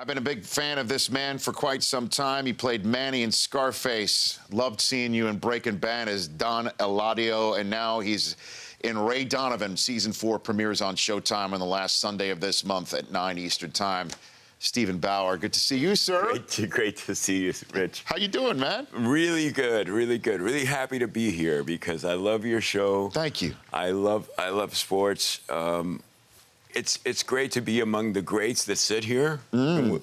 I've been a big fan of this man for quite some time. He played Manny in Scarface. Loved seeing you in Breaking Bad as Don Eladio, and now he's in Ray Donovan. Season 4 premieres on Showtime on the last Sunday of this month at 9 Eastern Time. Steven Bauer, good to see you, sir. Great to see you, Rich. How you doing, man? Really good, really good. Really happy to be here because I love your show. Thank you. I love sports. It's great to be among the greats that sit here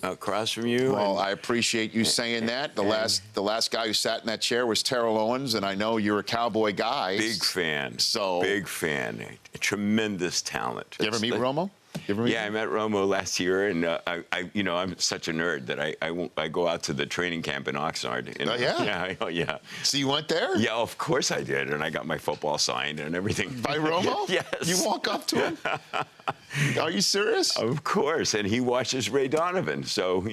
across from you. Well, I appreciate you saying that. The last guy who sat in that chair was Terrell Owens, and I know you're a Cowboy guy. Big fan. So big fan. A tremendous talent. You ever meet Romo? Yeah, I met Romo last year, and I'm such a nerd that I go out to the training camp in Oxnard. Oh, yeah? Yeah. So you went there? Yeah, of course I did, and I got my football signed and everything. By Romo? Yes. You walk up to him? Are you serious? Of course, and he watches Ray Donovan, so,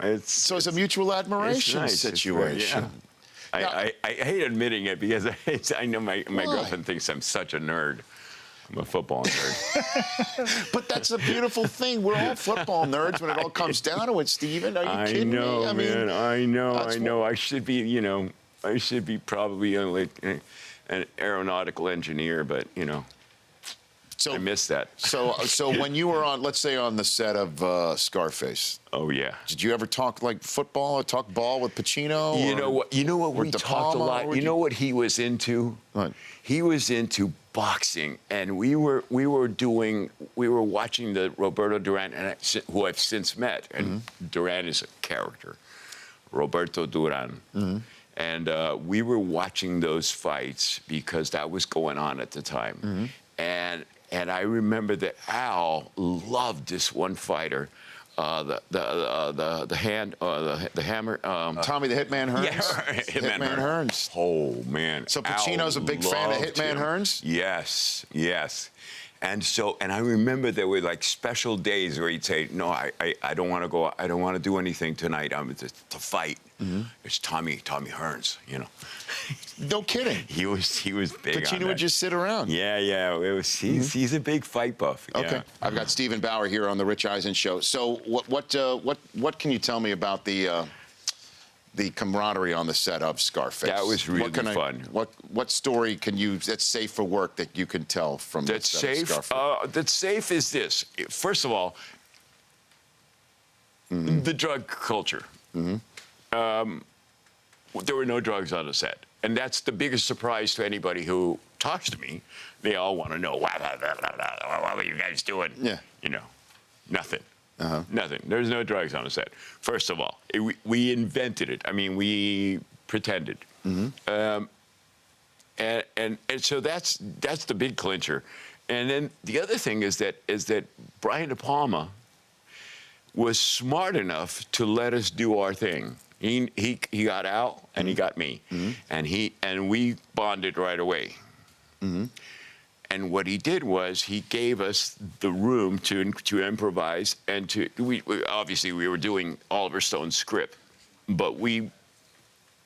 it's... So it's a mutual admiration situation. I hate admitting it because I know my girlfriend thinks I'm such a nerd. I'm a football nerd. But that's a beautiful thing. We're all football nerds when it all comes down to it, Steven. Are you kidding me? I mean, I know. I should be, I should be probably an aeronautical engineer, but, I miss that. So when you were on, let's say, on the set of Scarface. Oh, yeah. Did you ever talk like football or talk ball with Pacino? You know what we talked a lot. You know what he was into? What? He was into boxing, and we were watching the Roberto Duran, who I've since met, and Duran is a character, Roberto Duran. And we were watching those fights because that was going on at the time. And I remember that Al loved this one fighter, the hammer. Tommy the Hitman Hearns. Yeah, Hitman Hearns. Oh man. So Pacino's a big fan of Hitman Hearns. Yes, yes. And I remember there were like special days where he'd say, "No, I don't want to go. I don't want to do anything tonight. I'm to fight." It's Tommy Hearns, No kidding. He was big. Pacino would just sit around. Yeah. It was. He's a big fight buff. Okay. Yeah. I've got Steven Bauer here on the Rich Eisen Show. So what can you tell me about the camaraderie on the set of Scarface? That was really fun. What story that's safe for work that you can tell from the set of Scarface? That's safe is this. First of all, the drug culture. There were no drugs on the set. And that's the biggest surprise to anybody who talks to me. They all want to know, what were you guys doing? Yeah. Nothing. Nothing. There's no drugs on the set. First of all, we invented it. I mean, we pretended. And so that's the big clincher. And then the other thing is that Brian De Palma was smart enough to let us do our thing. He got Al and he got me, and we bonded right away. And what he did was he gave us the room to improvise, and obviously we were doing Oliver Stone's script, but we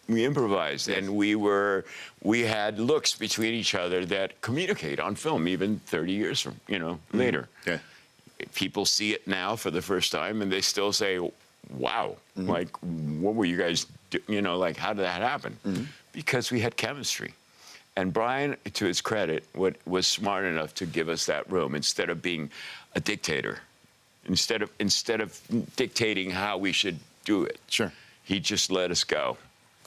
improvised, and we had looks between each other that communicate on film even 30 years from later. Yeah. People see it now for the first time, and they still say, wow, like, what were you guys doing? Like, how did that happen? Because we had chemistry. And Brian, to his credit, was smart enough to give us that room instead of being a dictator. Instead of dictating how we should do it. Sure. He just let us go.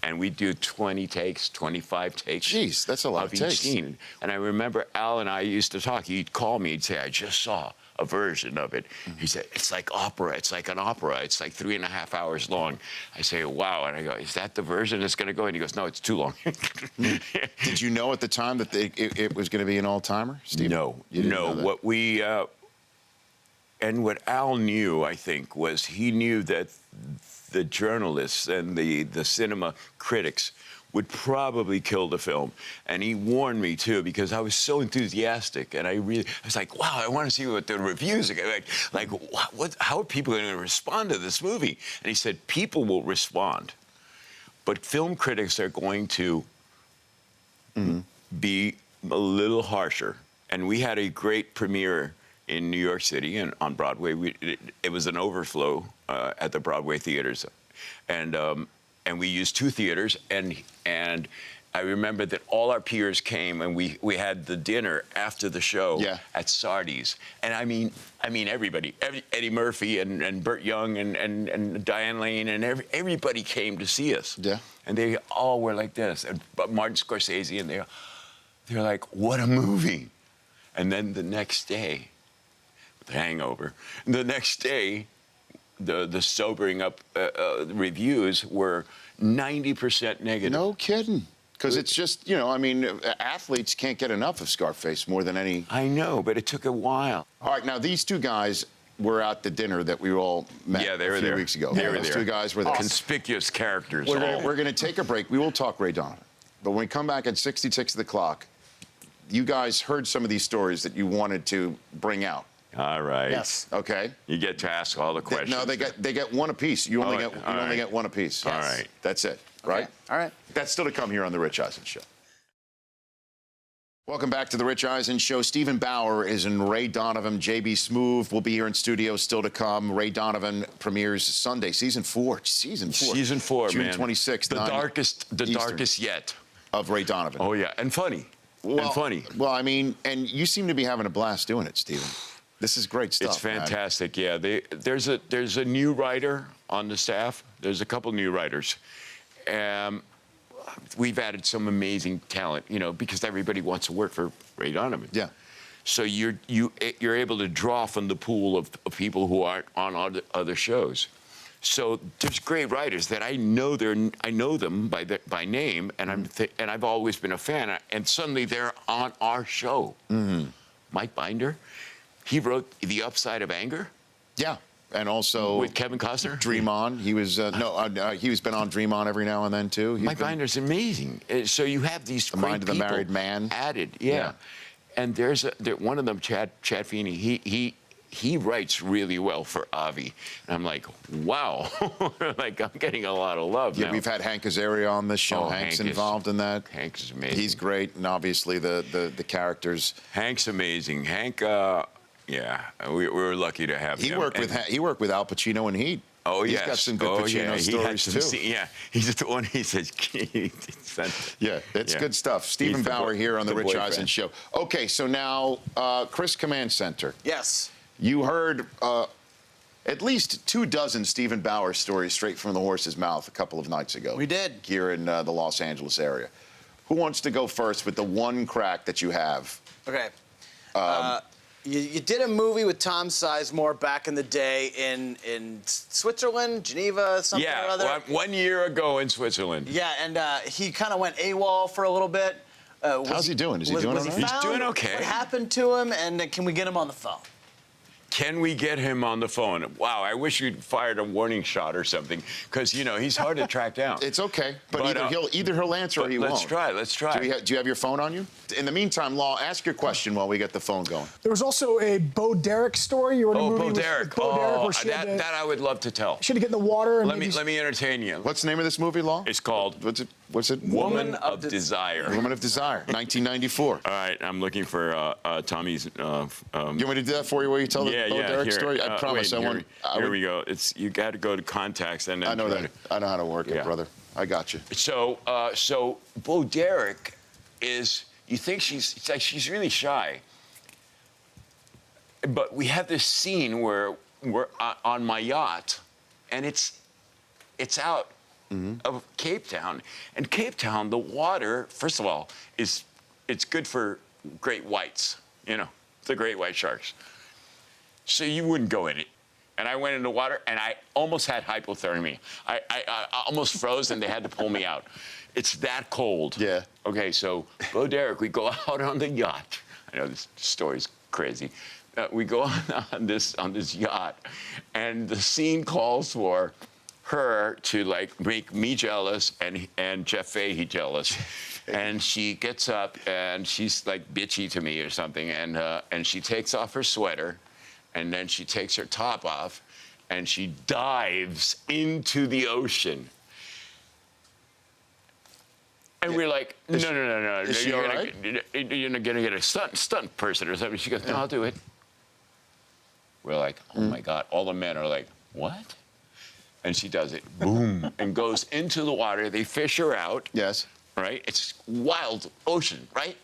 And we do 20 takes, 25 takes. Jeez, that's a lot of takes. Each scene. And I remember Al and I used to talk. He'd call me. He'd say, I just saw a version of it. He said, it's like opera. It's like an opera. It's like 3.5 hours long. I say, wow. And I go, is that the version that's going to go? And he goes, no, it's too long. Did you know at the time that it was going to be an all-timer, Steve? No. What Al knew, I think, was he knew that the journalists and the cinema critics would probably kill the film. And he warned me, too, because I was so enthusiastic. And I was like, wow, I want to see what the reviews are going to be like. How are people going to respond to this movie? And he said, people will respond. But film critics are going to be a little harsher. And we had a great premiere in New York City and on Broadway. It was an overflow at the Broadway theaters, and we used 2 theaters, and I remember that all our peers came, and we had the dinner after the show at Sardi's, and I mean everybody, Eddie Murphy and Burt Young and Diane Lane and everybody came to see us. Yeah. And they all were like this, and Martin Scorsese, and they're like, what a movie. And then the next day, The Hangover, the next day, the sobering up reviews were 90% negative. No kidding. Because it's just, I mean, athletes can't get enough of Scarface more than any. I know, but it took a while. All right, now these 2 guys were at the dinner that we all met they were a few there. weeks ago. They were Those there. 2 guys were there. Conspicuous characters. We're going to take a break. We will talk Ray Donovan. But when we come back at 66 of the clock, you guys heard some of these stories that you wanted to bring out. All right. Yes. Okay. You get to ask all the questions. No, they get one apiece. You only get one apiece. All right. That's it. Right? Okay. All right. That's still to come here on The Rich Eisen Show. Welcome back to The Rich Eisen Show. Steven Bauer is in Ray Donovan. JB Smoove will be here in studio, still to come. Ray Donovan premieres Sunday, season 4. Season 4. Season 4, June man. 26th. The darkest yet. Of Ray Donovan. Oh, yeah. And funny. Well, I mean, and you seem to be having a blast doing it, Steven. This is great stuff. It's fantastic, man. Yeah. There's a new writer on the staff. There's a couple new writers. We've added some amazing talent, because everybody wants to work for Ray Donovan. Yeah. So you're able to draw from the pool of people who aren't on other shows. So there's great writers that I know them by name, and and I've always been a fan. And suddenly they're on our show. Mm-hmm. Mike Binder, he wrote The Upside of Anger. Yeah, and also with Kevin Costner. Dream On. He was he's been on Dream On every now and then too. Mike Binder's amazing. So you have these The great Mind of the people Married Man added. Yeah. And there's one of them, Chad Feeney. He writes really well for Avi. And I'm like, wow. Like, I'm getting a lot of love now. We've had Hank Azaria on this show. Oh, Hank's Hank involved in that. Hank is amazing. He's great, and obviously the characters. Hank's amazing. Hank, we were lucky to have him. He worked with Al Pacino in Heat. Oh, He's yes. got some good Pacino stories, too. He's the one he says. Yeah, it's good stuff. Steven Bauer here on The Rich Eisen Show. Okay, so now, Chris Command Center. Yes. You heard at least 24 Steven Bauer stories straight from the horse's mouth a couple of nights ago. We did. Here in the Los Angeles area. Who wants to go first with the one crack that you have? Okay. You did a movie with Tom Sizemore back in the day in Switzerland, Geneva, something or other. Yeah, 1 year ago in Switzerland. Yeah, and he kind of went AWOL for a little bit. How's he doing? Is he doing all right? He's doing okay. What happened to him, and can we get him on the phone? Can we get him on the phone? Wow, I wish you'd fired a warning shot or something, because he's hard to track down. It's okay, but either he'll answer or he won't. Let's try. Do you have your phone on you? In the meantime, Law, ask your question while we get the phone going. There was also a Bo Derek story. You were in a movie Bo with Derek. Bo Derek where she that I would love to tell. She had to get in the water. And Let me entertain you. What's the name of this movie, Law? It's called What's it? Woman of Desire. Woman of Desire, 1994. All right, I'm looking for Tommy's. You want me to do that for you while you tell the Bo Derek here. story? I promise I won't. Here we go. You got to go to contacts and then. I know that. I know how to work it, brother. I got you. So Bo Derek is. You think she's really shy. But we have this scene where we're on my yacht, and it's out of Cape Town. And Cape Town, the water, first of all, it's good for great whites, the great white sharks. So you wouldn't go in it. And I went in the water, and I almost had hypothermia. I almost froze, and they had to pull me out. It's that cold. Yeah. Okay, so Bo Derek, we go out on the yacht. I know this story's crazy. We go on this yacht, and the scene calls for her to make me jealous and Jeff Fahey jealous. And she gets up and she's bitchy to me or something, and she takes off her sweater, and then she takes her top off, and she dives into the ocean. And we're like, no. Is she all right? You're not gonna get a stunt person or something. She goes, no, I'll do it. We're like, oh my God. All the men are like, what? And she does it, boom, and goes into the water. They fish her out. Yes. Right? It's wild ocean, right?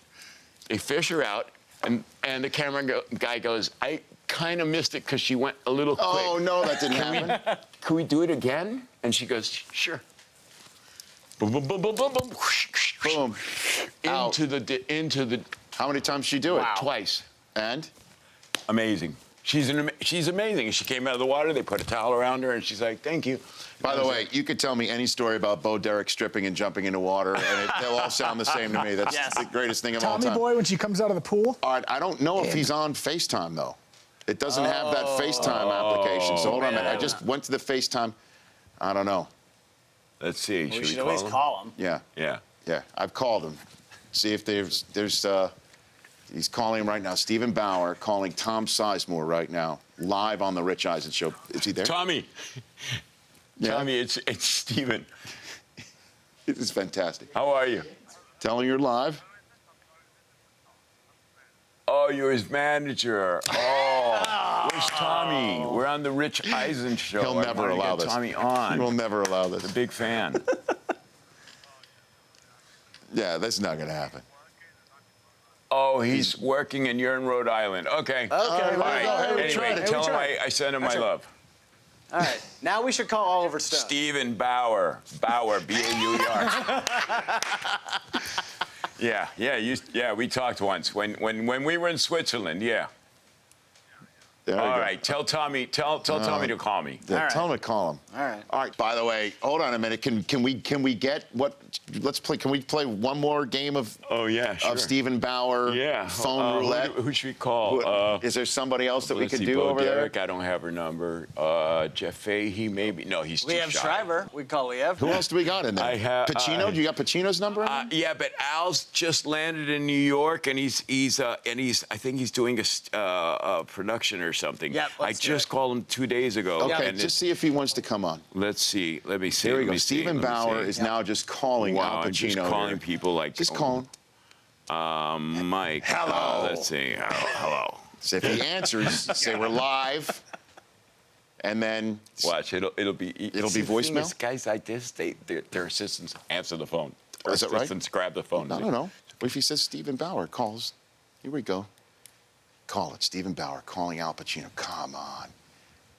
They fish her out, and the camera guy goes, I kind of missed it because she went a little quick. Oh, no, that didn't happen. Can we do it again? And she goes, sure. Boom, boom, boom, boom, boom, boom. Boom. Out. Into the How many times did she do it? twice. And? Amazing. She's amazing. She came out of the water. They put a towel around her, and she's like, "Thank you." By the way, you could tell me any story about Bo Derek stripping and jumping into water, and they'll all sound the same to me. That's the greatest thing of all Tommy time. Boy when she comes out of the pool. All right, I don't know if he's on FaceTime, though. It doesn't have that FaceTime application. So hold on a minute. I just went to the FaceTime. I don't know. Let's see. We should always call him. Yeah. Yeah. Yeah, I've called him. See if there's he's calling him right now. Steven Bauer calling Tom Sizemore right now, live on the Rich Eisen show. Is he there? Tommy. Yeah. Tommy, it's Steven. It is fantastic. How are you? Tell him you're live. Oh, you're his manager. Oh, where's Tommy? We're on the Rich Eisen show. He'll I never wanna allow get this. Tommy on. He will never allow this. Big fan. Yeah, that's not going to happen. Oh, he's working and you're in Rhode Island. Okay. Okay, All there we right. go. Hey, we Anyway, tried it. tell We him tried. I sent him my love. All right, now we should call Oliver Stone. Steven Bauer. Bauer, B-A-U-E-R. Yeah, we talked once when we were in Switzerland, yeah. There we All go. right, tell Tommy to call me. Yeah, All tell him to call him. All right. All right. By the way, hold on a minute. Can we get what? Let's play. Can we play one more game of? Oh, yeah, sure. Of Steven Bauer. Yeah. Phone roulette. Who should we call? Is there somebody else that we Let's could see, do Bo over Derek, I don't have her number. Jeff Fahey, maybe. No, he's too Liev shy. Shriver. We call Liev. there? Who else do we got in there? I have- Pacino. Do you got Pacino's number? In there? Yeah, but Al's just landed in New York, and he's I think he's doing a production or something. Yep, I let's do just it. called him 2 days ago. Okay, and just see if he wants to come on. let's see. Let me see. Here we let go. me see, Steven let me Bauer see. is now just calling Wow, Al I'm Pacino. just calling here. people like Just call him. Mike. Hello. Let's see. Hello. So if he answers, say we're live, and then Watch. It'll be be the thing voicemail? is, guys like this, their assistants answer the phone. Their Is that right? assistants grab the phone. I don't know. What if he says Steven Bauer calls? Here we go. Call it. Steven Bauer calling Al Pacino. Come on.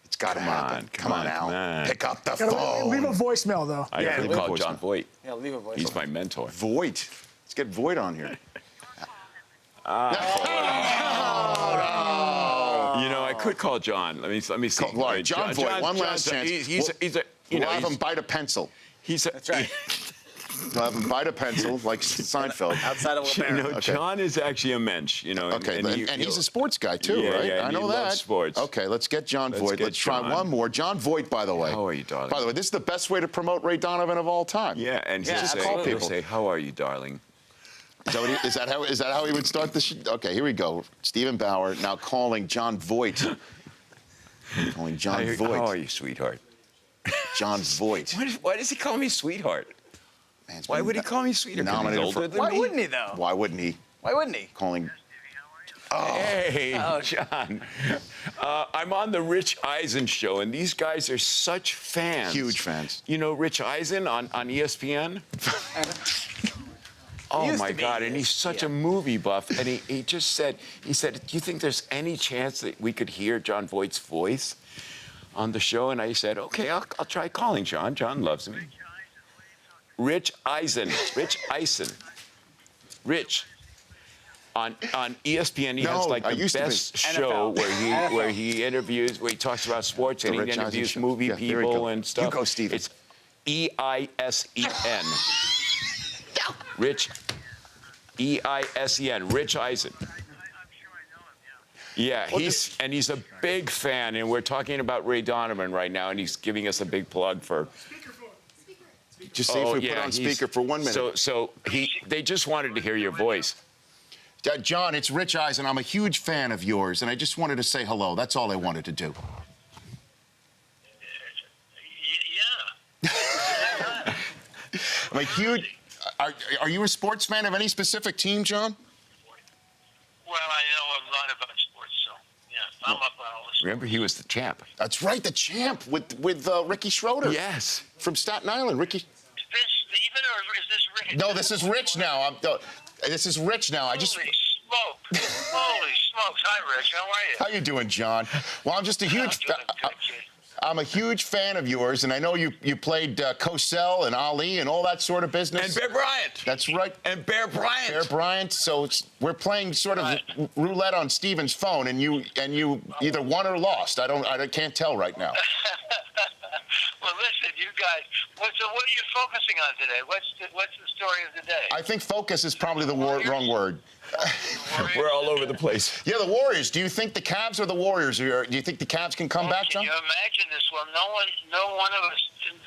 It's got to happen. Come on, Al. come on. Pick up the Gotta phone. leave a voicemail though. I Yeah, gotta leave a call voicemail. John Voight. Yeah, leave a voice. He's my mentor. Voight. Let's get Voight on here. You know, I could call John. Let me see. Call- well, John Voight, one last chance. He's a you We'll know, have him he's, bite a pencil. he's a, That's right. We'll have him bite a pencil like Seinfeld. Outside of You LeBaron. know, John is actually a mensch. You know, Okay, and he's a sports guy too, Yeah, right? yeah, I and know he that. loves sports. Okay, let's get John Let's Voight. get Let's try John. one more. John Voight, by the way. How are you, darling? By the way, this is the best way to promote Ray Donovan of all time. Yeah, and Yeah, he'll say, absolutely. he'll say, "How are you, darling?" Is that how he would start the Okay, here we go. Steven Bauer now calling John Voight. Calling John Voight. How are you, sweetheart? John Voight. Why does he call me sweetheart? Man, it's Why been would he call me sweetheart? 'Cause he's nominated older for- than Why me? wouldn't he, though? Why wouldn't he? Why wouldn't he? Calling. Hey, John. I'm on the Rich Eisen show, and these guys are such fans. Huge fans. You know Rich Eisen on ESPN? Oh, used my to be God, and he's such a movie buff. And he just said, do you think there's any chance that we could hear John Voight's voice on the show? And I said, okay, I'll try calling John. John loves me. Rich Eisen. Rich Eisen. Rich. On ESPN, he No, has like I the used to be. best show NFL. where he interviews, where he talks about sports and he Rich Eisen interviews show. movie Yeah, there we people go. and stuff. You go, Steven. It's EISEN. Rich, EISEN. Rich Eisen. Yeah, he's a big fan, and we're talking about Ray Donovan right now, and he's giving us a big plug for. Just see if we put on speaker for 1 minute. So they just wanted to hear your voice. John, it's Rich Eisen. I'm a huge fan of yours, and I just wanted to say hello. That's all I wanted to do. Yeah. I'm a huge. Are you a sports fan of any specific team, John? Well, I know a lot about sports, so yeah. I'm up on all this. Remember, he was the champ. That's right, the champ with Ricky Schroeder. Yes. From Staten Island, Ricky. Is this Steven or is this Rich? No, this is Rich now. This is Rich now. Holy smoke. Holy smokes. Hi, Rich. How are you? How you doing, John? Well, I'm just a I'm huge. doing good, kid. I'm a huge fan of yours, and I know you played Cosell and Ali and all that sort of business. And Bear Bryant. That's right. And Bear Bryant. Bear Bryant. So we're playing sort of roulette on Steven's phone, and you either won or lost. I can't tell right now. Well, listen, you guys. What are you focusing on today? What's the story of the day? I think focus is probably the wrong word. We're all over the place. Yeah, the Warriors. Do you think the Cavs or the Warriors? Or do you think the Cavs can come back, John? Can you imagine this? Well, no one of us,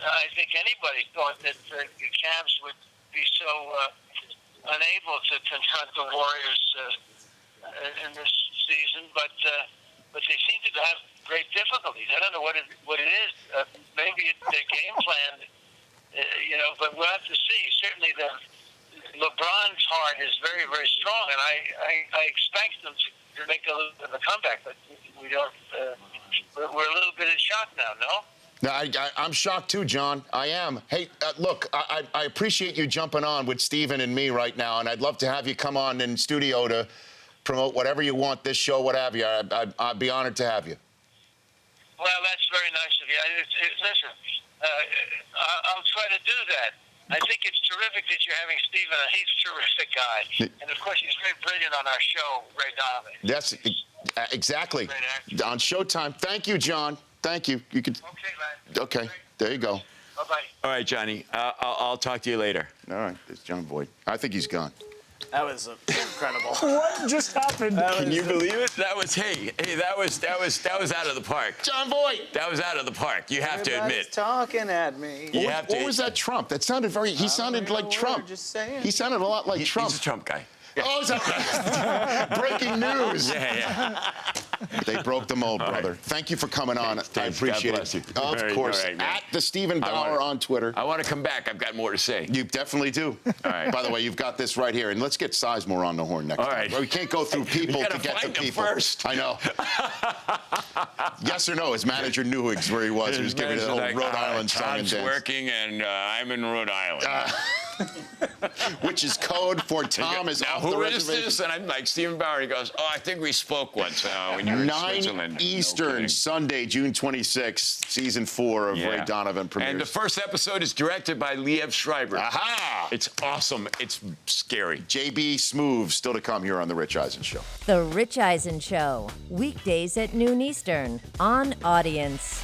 I think anybody thought that the Cavs would be so unable to confront the Warriors in this season, but they seem to have great difficulties. I don't know what it is. Maybe it's their game plan, but we'll have to see. Certainly LeBron's heart is very, very strong, and I expect them to make a little bit of a comeback, but we don't. We're a little bit in shock now, no? No, I'm shocked too, John. I am. Hey, look, I appreciate you jumping on with Steven and me right now, and I'd love to have you come on in studio to promote whatever you want, this show, what have you. I'd be honored to have you. Well, that's very nice of you. Listen, I'll try to do that. I think it's terrific that you're having Steven. He's a terrific guy. And, of course, he's very brilliant on our show, Ray Donovan. That's exactly. On Showtime. Thank you, John. Thank you. You could. Okay, man. Okay. There you go. Bye-bye. All right, Johnny. I'll talk to you later. All right. There's John Boyd. I think he's gone. That was incredible. What just happened? Can you believe it? That was that was out of the park. John Boyd. That was out of the park. You have to Everybody's admit. talking at me. You have to. What was that Trump? That sounded very. He sounded like Trump. Just saying. He sounded a lot like Trump. He's a Trump guy. Oh, is that breaking news? Yeah. They broke the mold, All brother. right. Thank you for coming on. Thanks. I appreciate God bless it. you. Of All course. right, man. At the Steven Bauer on Twitter. I want to come back. I've got more to say. You definitely do. All right. By the way, you've got this right here, and let's get Sizemore on the horn next All time. right. Well, we can't go through people gotta to get to find them people. first. I know. Yes or no? His manager knew where he was. He was giving the whole Rhode Island song and Tom's dance. working, and I'm in Rhode Island. Which is code for Tom is now, off the who is reservation. this? And I'm like, Steven Bauer. He goes, oh, I think we spoke once when you were in 9 Switzerland. No Eastern, kidding. Sunday, June 26th, season 4 of Ray Donovan premieres. And the first episode is directed by Liev Schreiber. Aha! It's awesome. It's scary. JB Smoove still to come here on The Rich Eisen Show. The Rich Eisen Show, weekdays at noon Eastern on Audience.